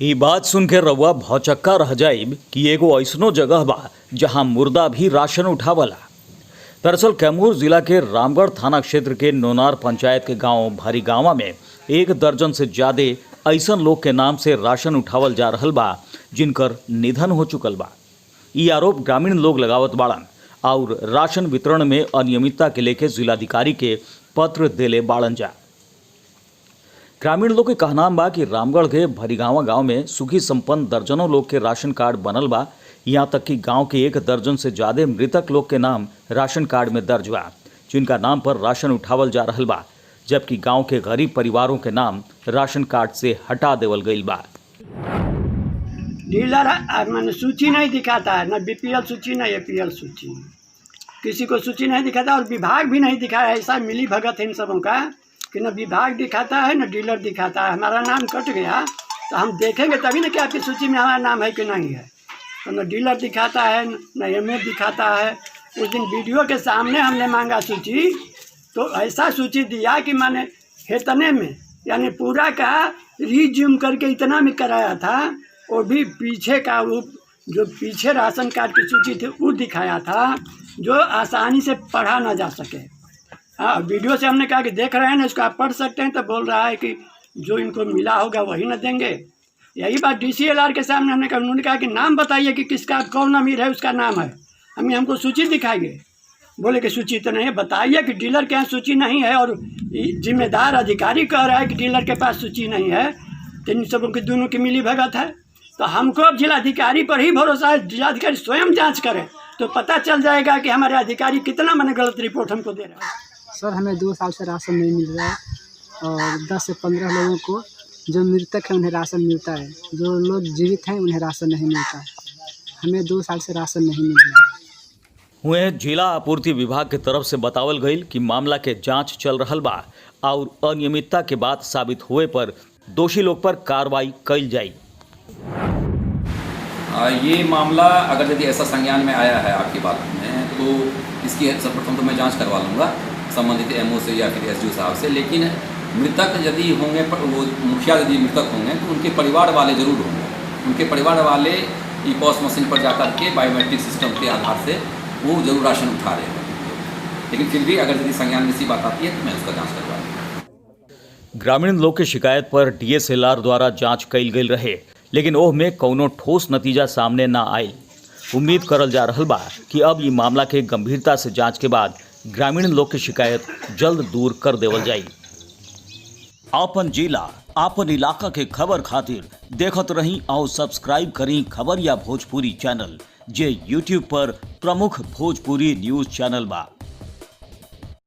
ये बात सुन के रउआ भौचक्का रह जाइब कि एगो ऐसनो जगह बा जहां मुर्दा भी राशन उठावला। दरअसल कैमूर जिला के रामगढ़ थाना क्षेत्र के नोनार पंचायत के गांव भरीगांवा में 1 दर्जन से ज्यादा ऐसन लोग के नाम से राशन उठावल जा रहल बा जिनकर निधन हो चुकल बा। ई आरोप ग्रामीण लोग लगावत बाड़न और राशन वितरण में अनियमितता के लेके जिलाधिकारी के पत्र देले बाड़न जा। ग्रामीण लोग के कहना बा कि रामगढ़ के भरीगांवा गांव में सुखी संपन्न दर्जनों लोग के राशन कार्ड बनल बा। यहाँ तक कि गांव के 1 दर्जन से ज्यादा मृतक लोग के नाम राशन कार्ड में दर्ज बा, जिनका नाम पर राशन उठावल जा रहल बा, जबकि गांव के गरीब परिवारों के नाम राशन कार्ड से हटा देवल गईल बा। डीलर मैंने सूची नहीं दिखाता है, न बीपीएल सूची न एपीएल सूची, किसी को सूची नहीं दिखाता और विभाग भी नहीं दिखाया। ऐसा मिली भगत है इन सबों का कि न विभाग दिखाता है न डीलर दिखाता है। हमारा नाम कट गया तो हम देखेंगे तभी ना कि आपकी सूची में हमारा नाम है कि नहीं है। तो न डीलर दिखाता है न एमए दिखाता है। उस दिन वीडियो के सामने हमने मांगा सूची, तो ऐसा सूची दिया कि मैंने इतने में यानी पूरा का रिज्यूम करके इतना में कराया था। वो भी पीछे का वो जो पीछे राशन कार्ड की सूची थी वो दिखाया था, जो आसानी से पढ़ा ना जा सके। हाँ, वीडियो से हमने कहा कि देख रहे हैं ना, इसको आप पढ़ सकते हैं। तो बोल रहा है कि जो इनको मिला होगा वही ना देंगे। यही बात डीसीएलआर के सामने हमने कहा, उन्होंने कहा कि नाम बताइए कि किसका कौन अमीर है उसका नाम है, हमको सूची दिखाइए। बोले कि सूची तो नहीं है, बताइए कि डीलर के यहाँ सूची नहीं है और जिम्मेदार अधिकारी कह रहा है कि डीलर के पास सूची नहीं है। तो इन सबों की दोनों की मिली भगत है। तो हमको अब जिलाधिकारी पर ही भरोसा है। जिलाधिकारी स्वयं जांच करें तो पता चल जाएगा कि हमारे अधिकारी कितना मैंने गलत रिपोर्ट हमको दे रहा है। सर, हमें 2 साल से राशन नहीं मिल रहा है और 10 से 15 लोगों को जो मृतक है उन्हें राशन मिलता है, जो लोग जीवित हैं उन्हें राशन नहीं मिलता है। हमें 2 साल से राशन नहीं मिल रहा है। हुए जिला आपूर्ति विभाग के तरफ से बतावल गईल कि मामला के जांच चल रहल बा और अनियमितता के बात साबित हुए पर दोषी लोग पर कार्रवाई कईल जाई। ये मामला अगर यदि ऐसा संज्ञान में आया है आपकी बात में, तो इसकी सर्वप्रथम तो मैं जांच करवा लूँगा संबंधित एमओ से या फिर एसडीओ साहब से। लेकिन मृतक यदि होंगे, वो मुखिया यदि मृतक होंगे तो उनके परिवार वाले जरूर होंगे। उनके परिवार वाले ईपॉस मशीन पर जाकर के बायोमेट्रिक सिस्टम के आधार से वो जरूर राशन उठा रहे हैं। लेकिन फिर भी अगर यदि संज्ञान में ऐसी बात आती है तो मैं उसका जाँच करवा लूँगा। ग्रामीण लोग के शिकायत पर डीएसएलआर द्वारा जांच कईल गईल रहे, लेकिन ओह में कौनो ठोस नतीजा सामने ना आयल। उम्मीद करल जा रहल बा कि अब ये मामला के गंभीरता से जांच के बाद ग्रामीण लोग की शिकायत जल्द दूर कर देवल जाई। आपन जिला आपन इलाका के खबर खातिर देखत रही और सब्सक्राइब करी खबरिया भोजपुरी चैनल, जे यूट्यूब पर प्रमुख भोजपुरी न्यूज चैनल बा।